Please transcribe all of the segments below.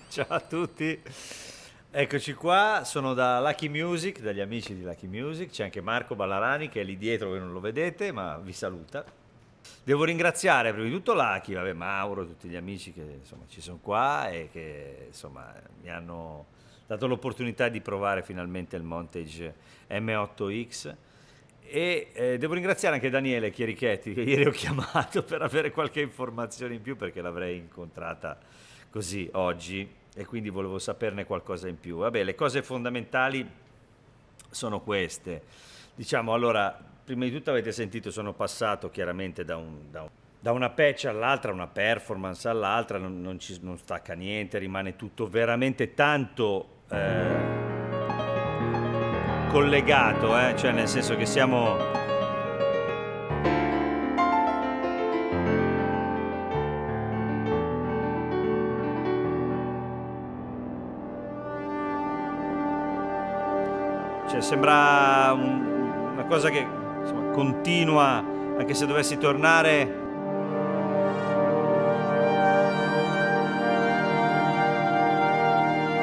Ciao a tutti, eccoci qua, sono da Lucky Music, dagli amici di Lucky Music, c'è anche Marco Ballarani che è lì dietro che non lo vedete ma vi saluta. Devo ringraziare prima di tutto Lucky, vabbè, Mauro, tutti gli amici che insomma ci sono qua e che insomma mi hanno dato l'opportunità di provare finalmente il Montage M8X. E devo ringraziare anche Daniele Chierichetti che ieri ho chiamato per avere qualche informazione in più perché l'avrei incontrata così oggi e quindi volevo saperne qualcosa in più. Vabbè, le cose fondamentali sono queste. Diciamo, allora, prima di tutto avete sentito, sono passato chiaramente da una patch all'altra, una performance all'altra, non stacca niente, rimane tutto veramente tanto collegato, cioè nel senso che siamo. Cioè, sembra una cosa che insomma, continua, anche se dovessi tornare.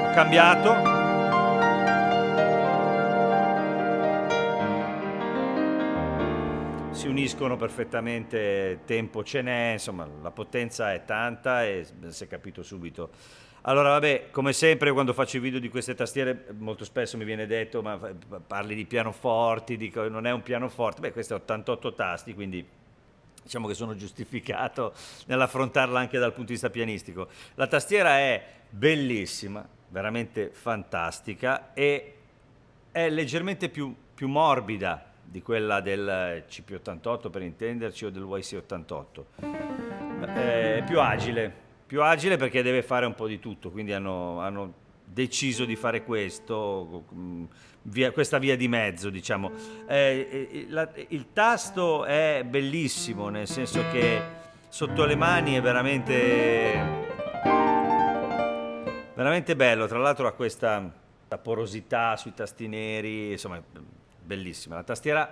Ho cambiato. Si uniscono perfettamente, tempo ce n'è, insomma, la potenza è tanta e si è capito subito. Allora, vabbè, come sempre quando faccio i video di queste tastiere molto spesso mi viene detto ma parli di pianoforti, dico non è un pianoforte, beh questo è 88 tasti, quindi diciamo che sono giustificato nell'affrontarla anche dal punto di vista pianistico. La tastiera è bellissima, veramente fantastica e è leggermente più morbida di quella del CP88 per intenderci o del YC88. È più agile perché deve fare un po' di tutto, quindi hanno deciso di fare questo, questa via di mezzo, diciamo. Il tasto è bellissimo, nel senso che sotto le mani è veramente bello. Tra l'altro ha questa porosità sui tasti neri, insomma, è bellissima. La tastiera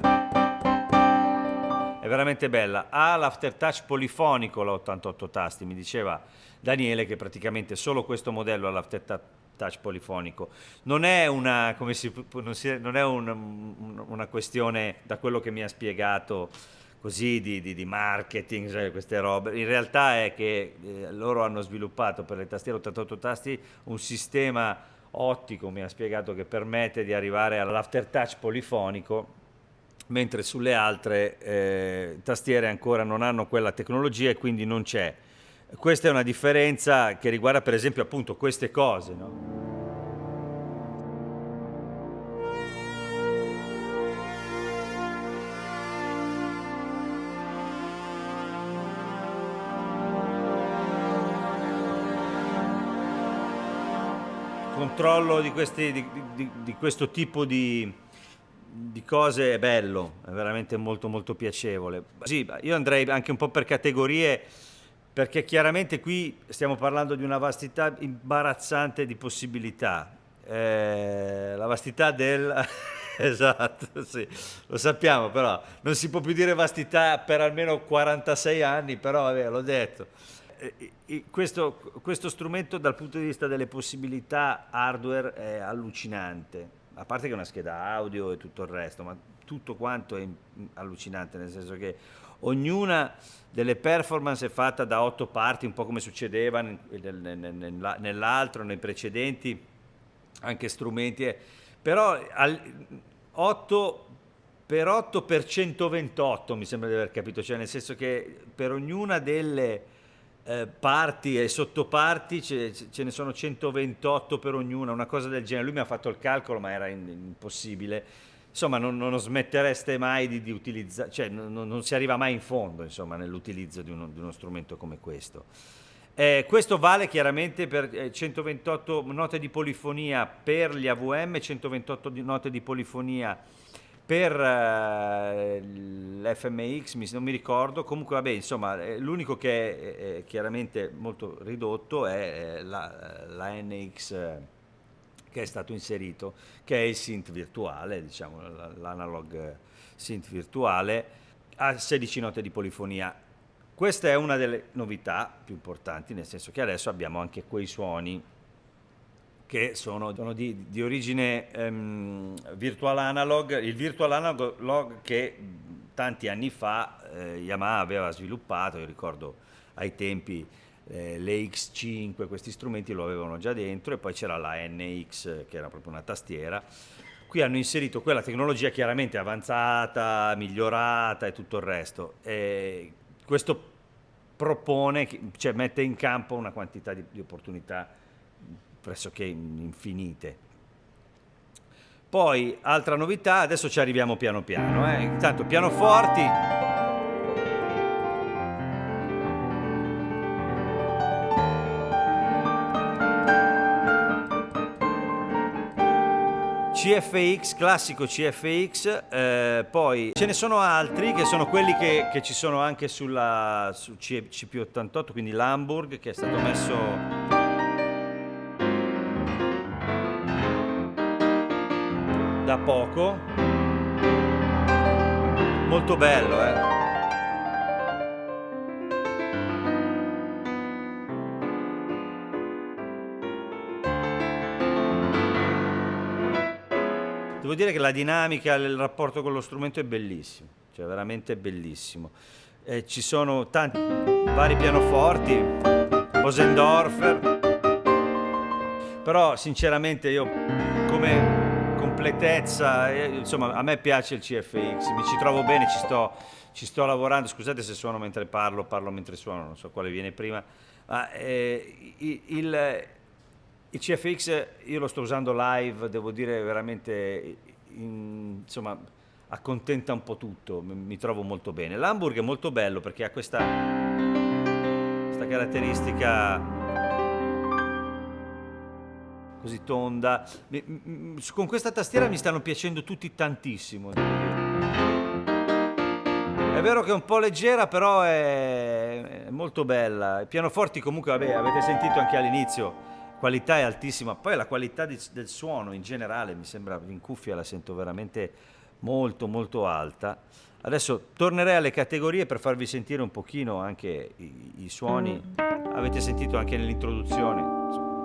è veramente bella. Ha l'aftertouch polifonico, la 88 tasti, mi diceva Daniele che praticamente solo questo modello ha l'aftertouch polifonico. Non è una, come si, non è una questione, da quello che mi ha spiegato, così di marketing, cioè queste robe. In realtà è che loro hanno sviluppato per le tastiere 88 tasti un sistema ottico, mi ha spiegato, che permette di arrivare all'aftertouch polifonico, mentre sulle altre tastiere ancora non hanno quella tecnologia e quindi non c'è. Questa è una differenza che riguarda per esempio appunto queste cose, no? Controllo di questo tipo di cose è bello, è veramente molto molto piacevole. Sì, io andrei anche un po' per categorie, perché chiaramente qui stiamo parlando di una vastità imbarazzante di possibilità. La vastità del. Esatto, sì, lo sappiamo, però non si può più dire vastità per almeno 46 anni, però vabbè, l'ho detto. Questo strumento dal punto di vista delle possibilità hardware è allucinante, a parte che è una scheda audio e tutto il resto, ma tutto quanto è allucinante, nel senso che ognuna delle performance è fatta da 8 parti, un po' come succedeva nell'altro, nei precedenti, anche strumenti, però 8 per 8 per 128 mi sembra di aver capito, cioè nel senso che per ognuna delle parti e sottoparti ce ne sono 128 per ognuna, una cosa del genere. Lui mi ha fatto il calcolo, ma era impossibile. Insomma, non smettereste mai di utilizzare, cioè non si arriva mai in fondo, insomma, nell'utilizzo di uno strumento come questo. Questo vale chiaramente per 128 note di polifonia per gli AVM, 128 note di polifonia per l'FMX, non mi ricordo, comunque vabbè, insomma, l'unico che è chiaramente molto ridotto è la NX che è stato inserito, che è il synth virtuale, diciamo, l'analog synth virtuale, a 16 note di polifonia. Questa è una delle novità più importanti, nel senso che adesso abbiamo anche quei suoni che sono di origine virtual analog, il virtual analog che tanti anni fa Yamaha aveva sviluppato, io ricordo ai tempi le X5, questi strumenti lo avevano già dentro, e poi c'era la NX che era proprio una tastiera. Qui hanno inserito quella tecnologia chiaramente avanzata, migliorata e tutto il resto. E questo propone, cioè mette in campo una quantità di opportunità pressoché infinite. Poi, altra novità, adesso ci arriviamo piano piano. Intanto, pianoforti. CFX, classico CFX, poi ce ne sono altri che sono quelli che ci sono anche su CP88, quindi l'Hamburg, che è stato messo da poco, molto bello. Devo dire che la dinamica, il rapporto con lo strumento è bellissimo, cioè veramente bellissimo. Ci sono tanti vari pianoforti, Bosendorfer, però sinceramente io come completezza, insomma, a me piace il CFX, mi ci trovo bene, ci sto lavorando. Scusate se suono mentre parlo mentre suono, non so quale viene prima, ma il CFX io lo sto usando live, devo dire veramente, insomma, accontenta un po' tutto, mi trovo molto bene. L'Hamburg è molto bello perché ha questa caratteristica così tonda. Con questa tastiera mi stanno piacendo tutti tantissimo. È vero che è un po' leggera, però è molto bella. I pianoforti comunque, vabbè, avete sentito anche all'inizio, qualità è altissima. Poi la qualità del suono in generale, mi sembra, in cuffia la sento veramente molto molto alta. Adesso tornerei alle categorie per farvi sentire un pochino anche i suoni. Avete sentito anche nell'introduzione, insomma,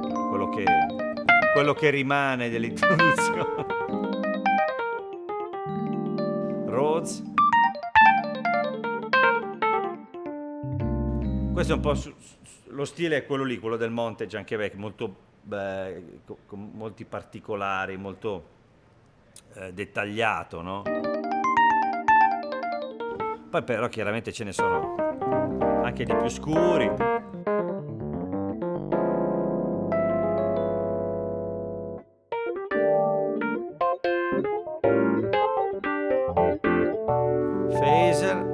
quello che rimane dell'introduzione. Rhodes. Questo è un po' lo stile è quello lì, quello del Montage, anche vecchio, molto con molti particolari, molto dettagliato, no? Poi però chiaramente ce ne sono anche di più scuri. Phaser.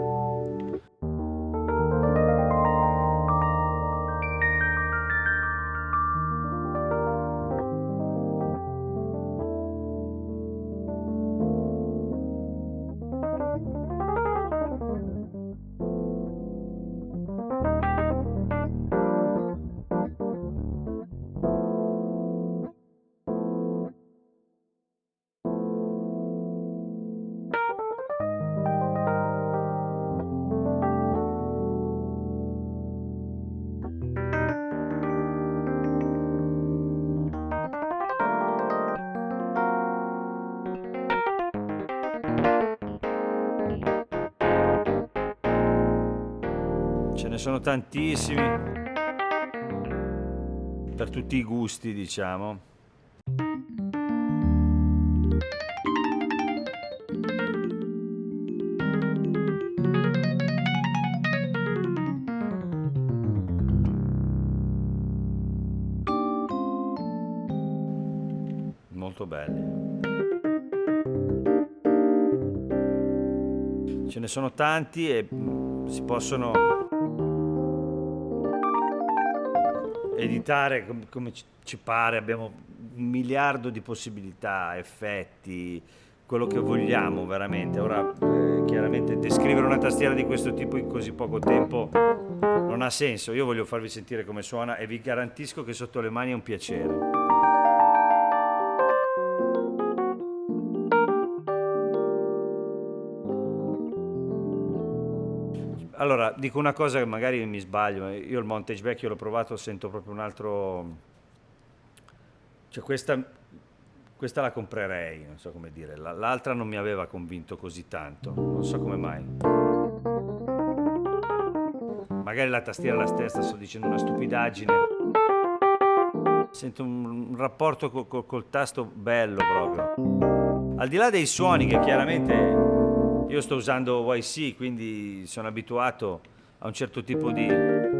Ce ne sono tantissimi, per tutti i gusti, diciamo. Molto belli. Ce ne sono tanti e si possono editare come ci pare, abbiamo un miliardo di possibilità, effetti, quello che vogliamo veramente. Ora, chiaramente descrivere una tastiera di questo tipo in così poco tempo non ha senso. Io voglio farvi sentire come suona e vi garantisco che sotto le mani è un piacere. Allora, dico una cosa che magari mi sbaglio, ma io il Montage vecchio l'ho provato, sento proprio un altro... Cioè questa la comprerei, non so come dire. L'altra non mi aveva convinto così tanto, non so come mai. Magari la tastiera è la stessa, sto dicendo una stupidaggine. Sento un rapporto col tasto bello proprio. Al di là dei suoni che chiaramente io sto usando YC, quindi sono abituato a un certo tipo di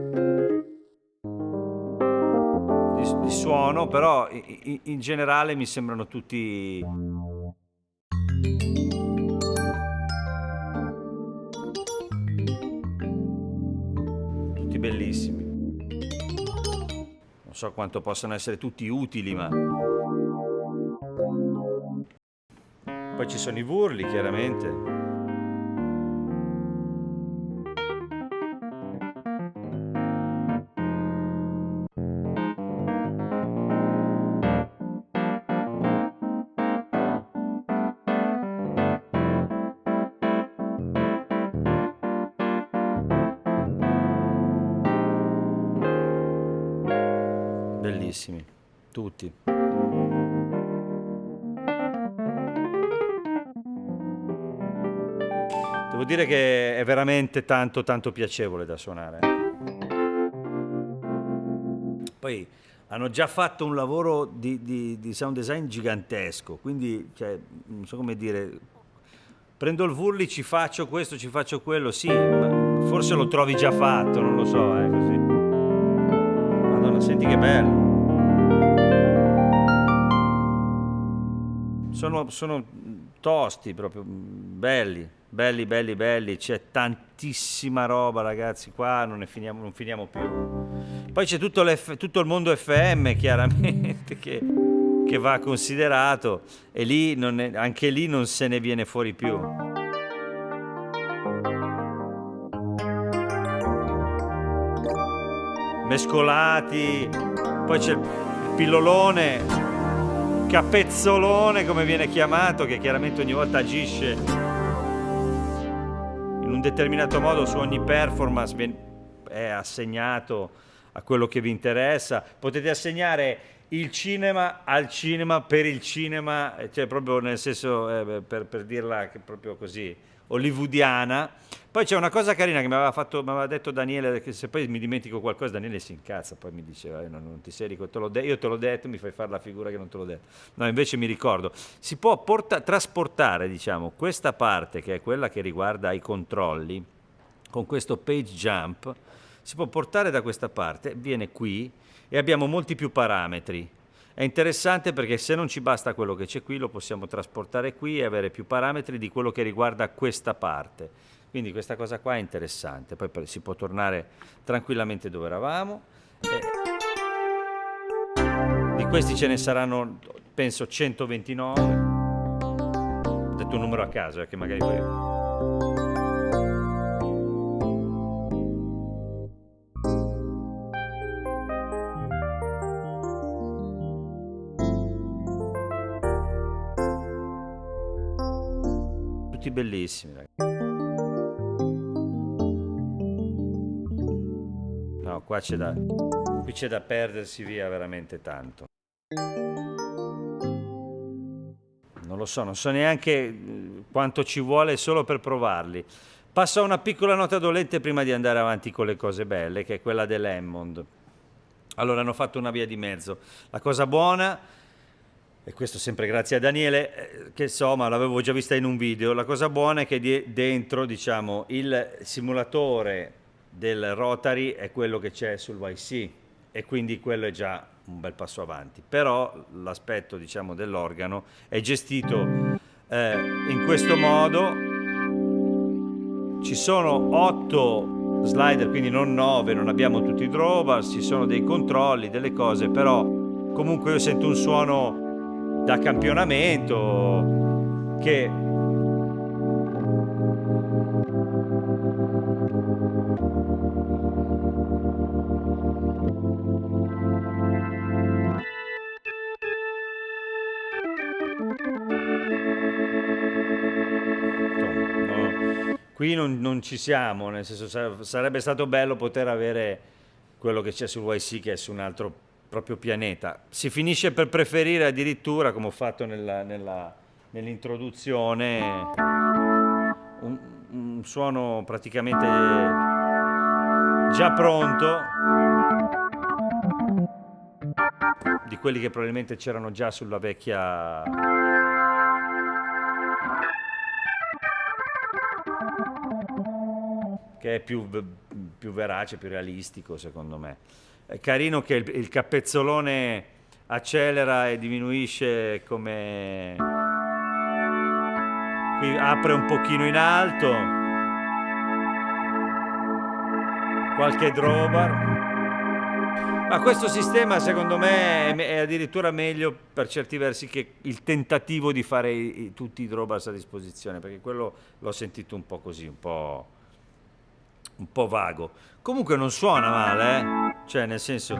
suono, però in generale mi sembrano tutti bellissimi. Non so quanto possano essere tutti utili, ma poi ci sono i Wurli, chiaramente. Bellissimi, tutti. Devo dire che è veramente tanto tanto piacevole da suonare. Poi hanno già fatto un lavoro di sound design gigantesco, quindi cioè, non so come dire, prendo il Wurli, ci faccio questo, ci faccio quello, sì, ma forse lo trovi già fatto, non lo so, così. Madonna, senti che bello. Sono tosti proprio, belli, belli, belli, belli. C'è tantissima roba, ragazzi. Qua non finiamo più. Poi c'è tutto il mondo FM, chiaramente, che va considerato. E lì anche lì non se ne viene fuori più. Mescolati. Poi c'è il pillolone. Capezzolone, come viene chiamato, che chiaramente ogni volta agisce in un determinato modo su ogni performance, è assegnato a quello che vi interessa. Potete assegnare il cinema al cinema per il cinema, cioè proprio nel senso, per dirla proprio così, hollywoodiana. Poi c'è una cosa carina che mi aveva detto Daniele, che se poi mi dimentico qualcosa Daniele si incazza, poi mi dice non ti sei ricordato, io te l'ho detto, mi fai fare la figura che non te l'ho detto. No, invece mi ricordo. Si può trasportare, diciamo, questa parte, che è quella che riguarda i controlli, con questo page jump, si può portare da questa parte, viene qui e abbiamo molti più parametri. È interessante perché se non ci basta quello che c'è qui, lo possiamo trasportare qui e avere più parametri di quello che riguarda questa parte. Quindi questa cosa qua è interessante. Poi si può tornare tranquillamente dove eravamo. Di questi ce ne saranno, penso, 129. Ho detto un numero a caso, che magari poi... Tutti bellissimi, ragazzi. No, qui c'è da perdersi via veramente tanto. Non lo so, non so neanche quanto ci vuole solo per provarli. Passo a una piccola nota dolente prima di andare avanti con le cose belle, che è quella dell'Hammond. Allora, hanno fatto una via di mezzo. La cosa buona, e questo sempre grazie a Daniele, che insomma l'avevo già vista in un video, la cosa buona è che dentro, diciamo, il simulatore del Rotary è quello che c'è sul YC e quindi quello è già un bel passo avanti. Però l'aspetto, diciamo, dell'organo è gestito in questo modo. Ci sono 8 slider, quindi non 9, non abbiamo tutti i drawbars, ci sono dei controlli, delle cose, però comunque io sento un suono da campionamento che qui non ci siamo, nel senso sarebbe stato bello poter avere quello che c'è sul YC, che è su un altro proprio pianeta. Si finisce per preferire addirittura, come ho fatto nell'introduzione, un, un suono praticamente già pronto, di quelli che probabilmente c'erano già sulla vecchia, che è più verace, più realistico secondo me. È carino che il cappezzolone accelera e diminuisce, come qui apre un pochino in alto, qualche drawbar. Ma questo sistema secondo me è addirittura meglio per certi versi che il tentativo di fare tutti i drawbars a disposizione, perché quello l'ho sentito un po' così, un po' vago. Comunque non suona male, cioè nel senso.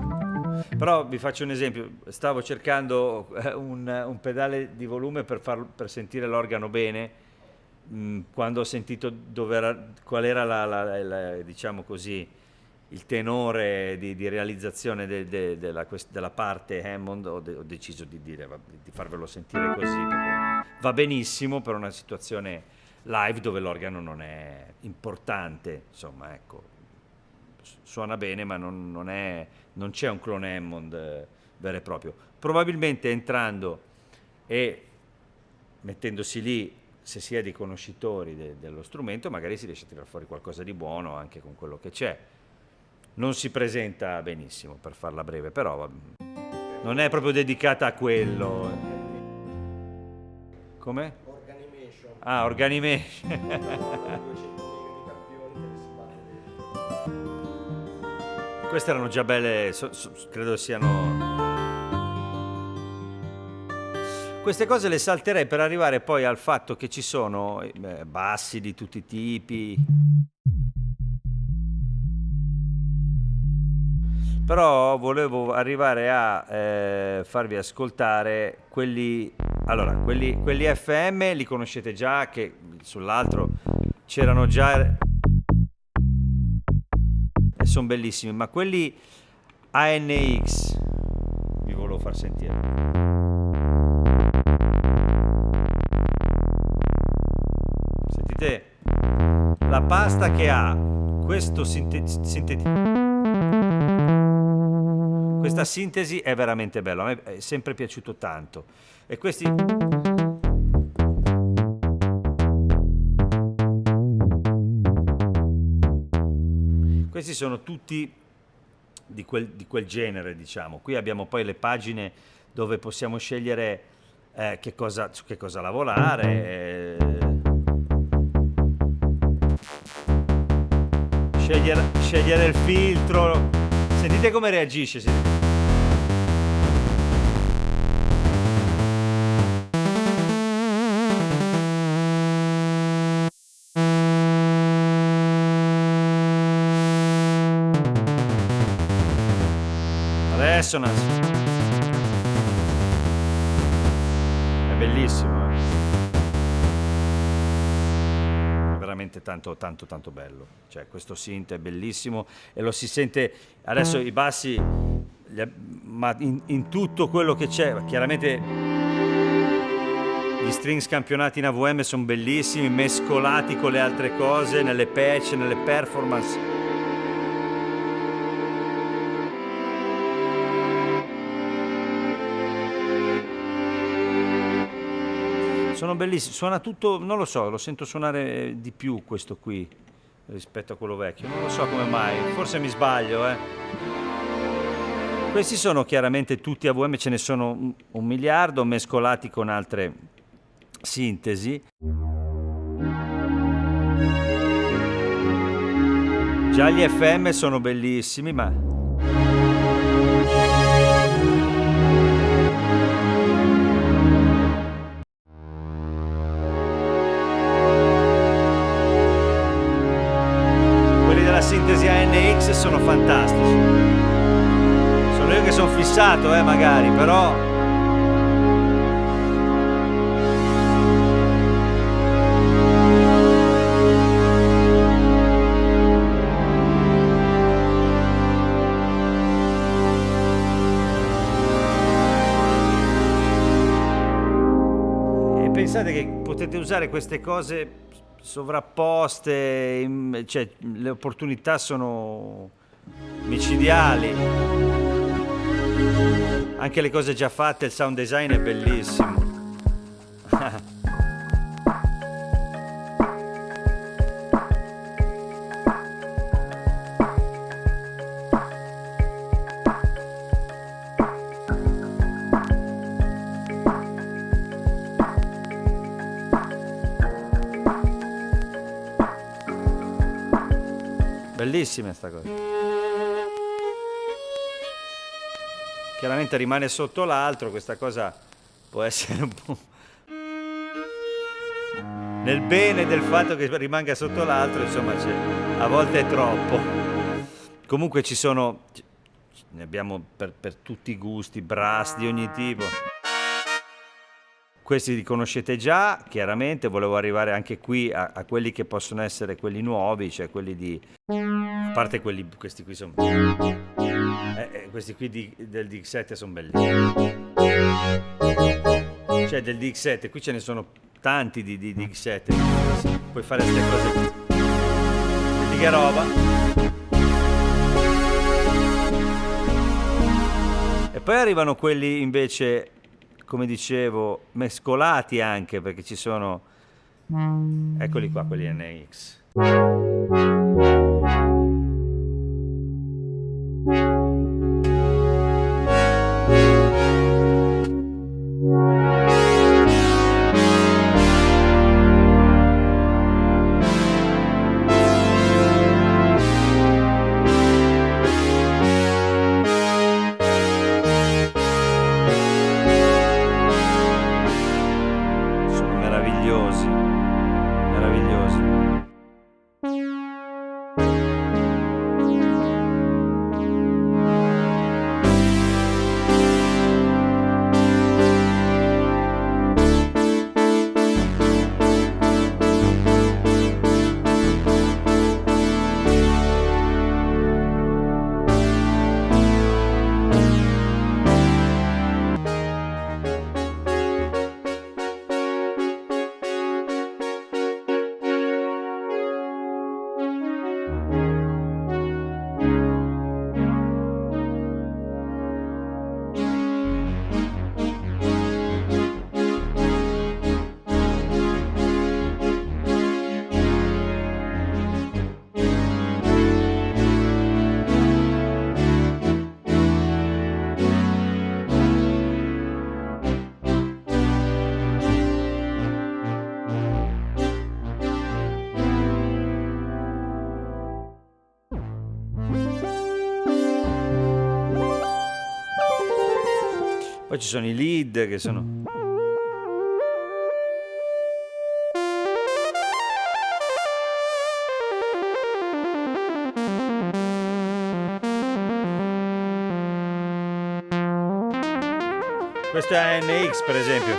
Però vi faccio un esempio, stavo cercando un pedale di volume per sentire l'organo bene, quando ho sentito qual era diciamo così, il tenore di realizzazione della parte Hammond, ho deciso di farvelo sentire così, perché va benissimo per una situazione live dove l'organo non è importante, insomma, ecco, suona bene, ma non c'è un clone Hammond vero e proprio. Probabilmente entrando e mettendosi lì, se si è dei conoscitori dello strumento, magari si riesce a tirare fuori qualcosa di buono anche con quello che c'è. Non si presenta benissimo, per farla breve, però non è proprio dedicata a quello. Come? Organimation. Ah, Organimation. 200 mega di campioni che si batte. Queste erano già belle, credo siano. Queste cose le salterei per arrivare poi al fatto che ci sono bassi di tutti i tipi. Però volevo arrivare a farvi ascoltare quelli. Allora, quelli FM li conoscete già, che sull'altro c'erano già e sono bellissimi, ma quelli ANX vi volevo far sentire. Sentite la pasta che ha questo questa sintesi è veramente bella, a me è sempre piaciuto tanto. E questi sono tutti di quel genere, diciamo. Qui abbiamo poi le pagine dove possiamo scegliere su che cosa lavorare, scegliere il filtro. Sentite come reagisce. Resonance. È bellissimo, È veramente tanto tanto tanto bello. Cioè, questo synth è bellissimo e lo si sente adesso i bassi, ma in tutto quello che c'è. Chiaramente gli strings campionati in AVM sono bellissimi, mescolati con le altre cose, nelle patch, nelle performance. Sono bellissimi, suona tutto, non lo so, lo sento suonare di più questo qui rispetto a quello vecchio, non lo so come mai, forse mi sbaglio, Questi sono chiaramente tutti AVM, ce ne sono un miliardo mescolati con altre sintesi. Già gli FM sono bellissimi, ma la sintesi ANX sono fantastici. Sono io che sono fissato, magari, però pensate che potete usare queste cose sovrapposte, cioè le opportunità sono micidiali. Anche le cose già fatte, il sound design è bellissimo. Bellissima sta cosa. Chiaramente rimane sotto l'altro, questa cosa può essere un po' nel bene del fatto che rimanga sotto l'altro, insomma, a volte è troppo. Comunque ne abbiamo per tutti i gusti, brass di ogni tipo. Questi li conoscete già, chiaramente, volevo arrivare anche qui a quelli che possono essere quelli nuovi, cioè quelli di... A parte questi qui sono... questi qui del DX7 sono bellissimi. Cioè del DX7, qui ce ne sono tanti di DX7. Puoi fare queste cose qui. Vedi che roba? E poi arrivano quelli invece... come dicevo, mescolati anche, perché ci sono, eccoli qua, quelli NX. Poi ci sono i lead che sono... Questo è NX per esempio.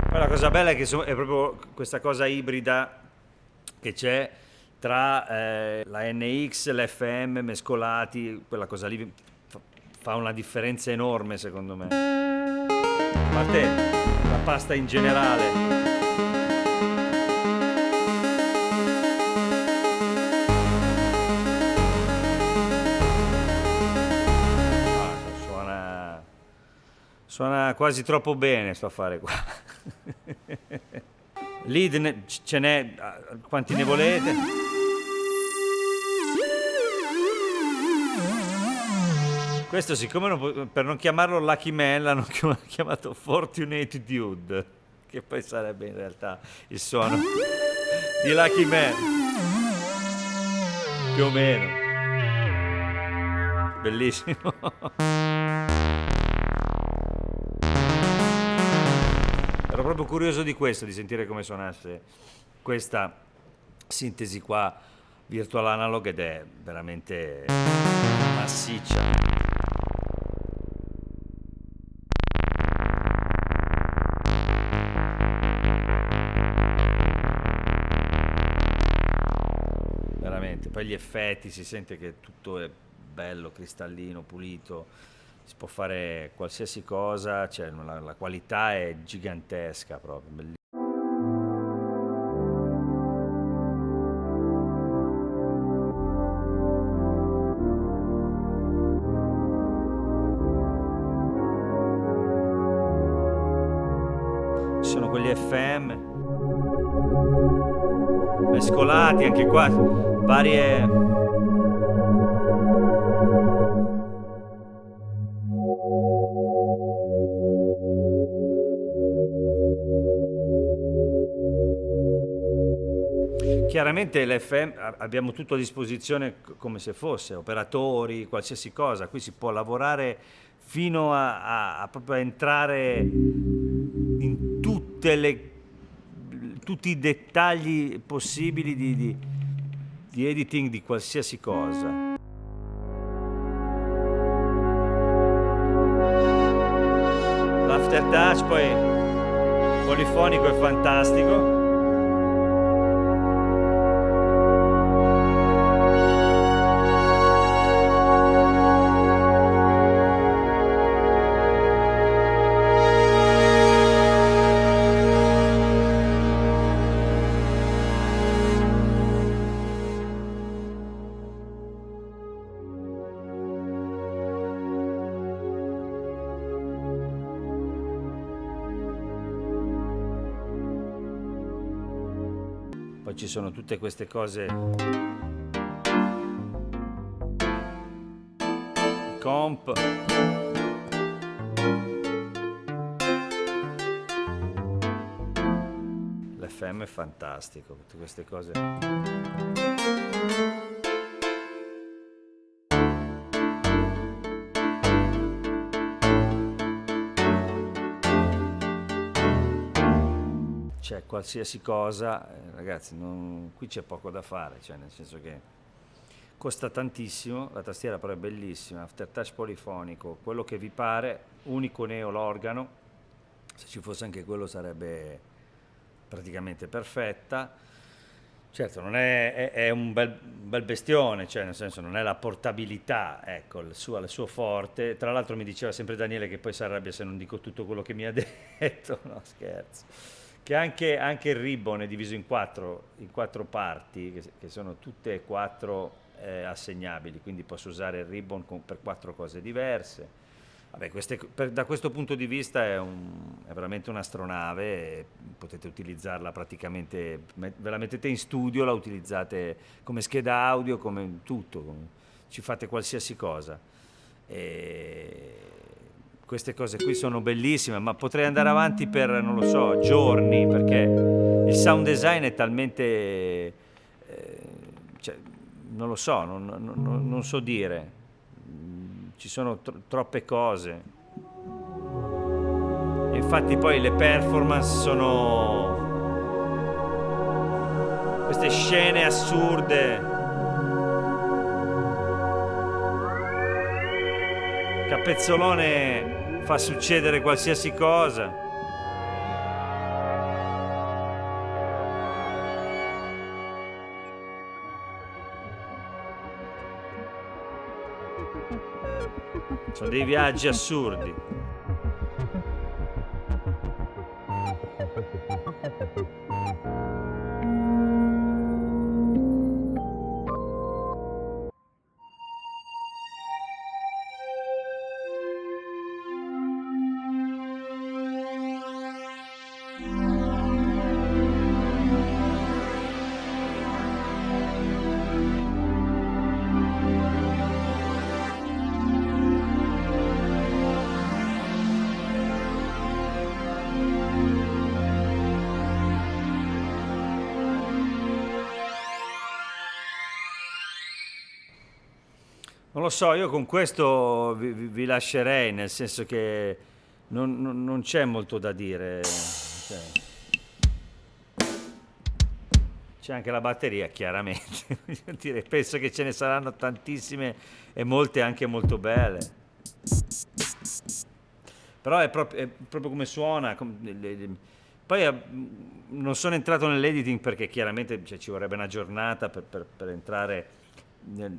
Poi la cosa bella è che è proprio questa cosa ibrida che c'è tra la NX e l'FM mescolati, quella cosa lì fa una differenza enorme secondo me. A parte la pasta in generale. Suona quasi troppo bene sto affare qua. Lead ce n'è quanti ne volete. Questo siccome per non chiamarlo Lucky Man l'hanno chiamato Fortunate Dude, che poi sarebbe in realtà il suono di Lucky Man. Più o meno. Bellissimo. Ero proprio curioso di questo, di sentire come suonasse questa sintesi qua virtual analog, ed è veramente massiccia. Veramente. veramente. Poi gli effetti, si sente che tutto è bello, cristallino, pulito, si può fare qualsiasi cosa, cioè la qualità è gigantesca proprio, bellissima. Ci sono quegli FM mescolati anche qua, varie. Chiaramente l'FM abbiamo tutto a disposizione come se fosse operatori, qualsiasi cosa, qui si può lavorare fino a proprio entrare in tutti i dettagli possibili di editing di qualsiasi cosa. L'aftertouch poi polifonico è fantastico. Poi ci sono tutte queste cose, comp, l'FM è fantastico, tutte queste cose. C'è qualsiasi cosa, ragazzi, qui c'è poco da fare, cioè nel senso che costa tantissimo, la tastiera però è bellissima, aftertouch polifonico, quello che vi pare, unico neo l'organo, se ci fosse anche quello sarebbe praticamente perfetta. Certo, non è un bel bestione, cioè nel senso non è la portabilità, ecco, il suo forte. Tra l'altro mi diceva sempre Daniele che poi si arrabbia se non dico tutto quello che mi ha detto, no scherzo. Che anche il ribbon è diviso in quattro parti, che sono tutte e quattro assegnabili, quindi posso usare il ribbon per quattro cose diverse. Vabbè, da questo punto di vista è veramente un'astronave, e potete utilizzarla praticamente, ve la mettete in studio, la utilizzate come scheda audio, come tutto, ci fate qualsiasi cosa. E queste cose qui sono bellissime, ma potrei andare avanti per, non lo so, giorni, perché il sound design è talmente, cioè, non lo so, non so dire, ci sono troppe cose. E infatti poi le performance sono queste scene assurde. Capezzolone fa succedere qualsiasi cosa. Sono dei viaggi assurdi. Non lo so, io con questo vi lascerei, nel senso che non c'è molto da dire. Cioè, c'è anche la batteria, chiaramente. Voglio dire, penso che ce ne saranno tantissime e molte anche molto belle. Però è proprio come suona, Poi non sono entrato nell'editing perché chiaramente cioè, ci vorrebbe una giornata per entrare,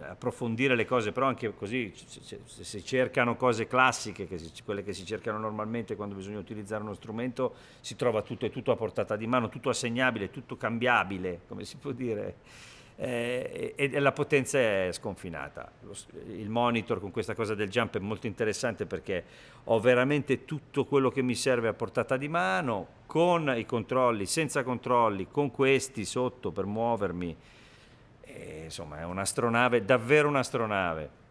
approfondire le cose, però anche così se si cercano cose classiche, quelle che si cercano normalmente quando bisogna utilizzare uno strumento, si trova tutto, è tutto a portata di mano, tutto assegnabile, tutto cambiabile, come si può dire. E la potenza è sconfinata. Il monitor con questa cosa del jump è molto interessante perché ho veramente tutto quello che mi serve a portata di mano, con i controlli, senza controlli, con questi sotto per muovermi. E, insomma, è un'astronave, davvero un'astronave.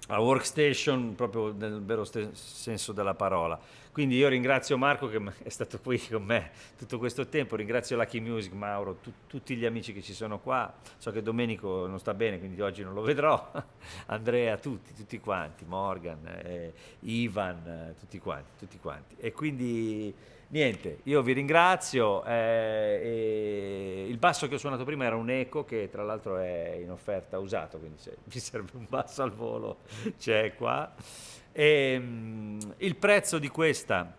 A workstation proprio nel vero senso della parola. Quindi io ringrazio Marco che è stato qui con me tutto questo tempo, ringrazio Lucky Music, Mauro, tutti gli amici che ci sono qua. So che Domenico non sta bene, quindi oggi non lo vedrò. Andrea, tutti quanti, Morgan, Ivan, tutti quanti. E quindi niente, io vi ringrazio. E il basso che ho suonato prima era un eco che tra l'altro è in offerta usato, quindi se vi serve un basso al volo c'è qua. E, il prezzo di questa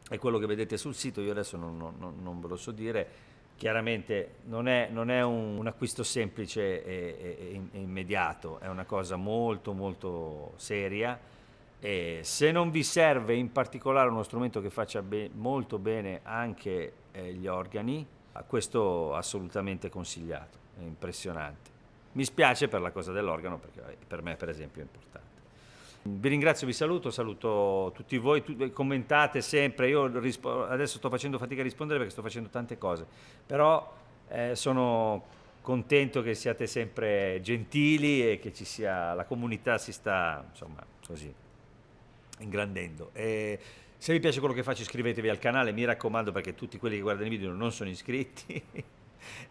è quello che vedete sul sito, io adesso non ve lo so dire, chiaramente non è un acquisto semplice e immediato, è una cosa molto molto seria e se non vi serve in particolare uno strumento che faccia molto bene anche gli organi, questo assolutamente consigliato, è impressionante. Mi spiace per la cosa dell'organo perché per me per esempio è importante. Vi ringrazio, vi saluto tutti voi, commentate sempre, io adesso sto facendo fatica a rispondere perché sto facendo tante cose, però sono contento che siate sempre gentili e che ci sia, la comunità si sta, insomma, così, ingrandendo. E se vi piace quello che faccio iscrivetevi al canale, mi raccomando perché tutti quelli che guardano i video non sono iscritti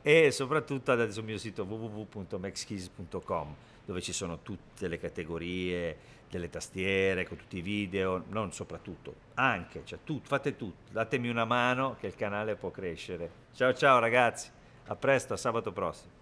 e soprattutto andate sul mio sito www.maxkeys.com dove ci sono tutte le categorie delle tastiere con tutti i video, non soprattutto, anche, cioè fate tutto, datemi una mano che il canale può crescere. Ciao ciao ragazzi, a presto, a sabato prossimo.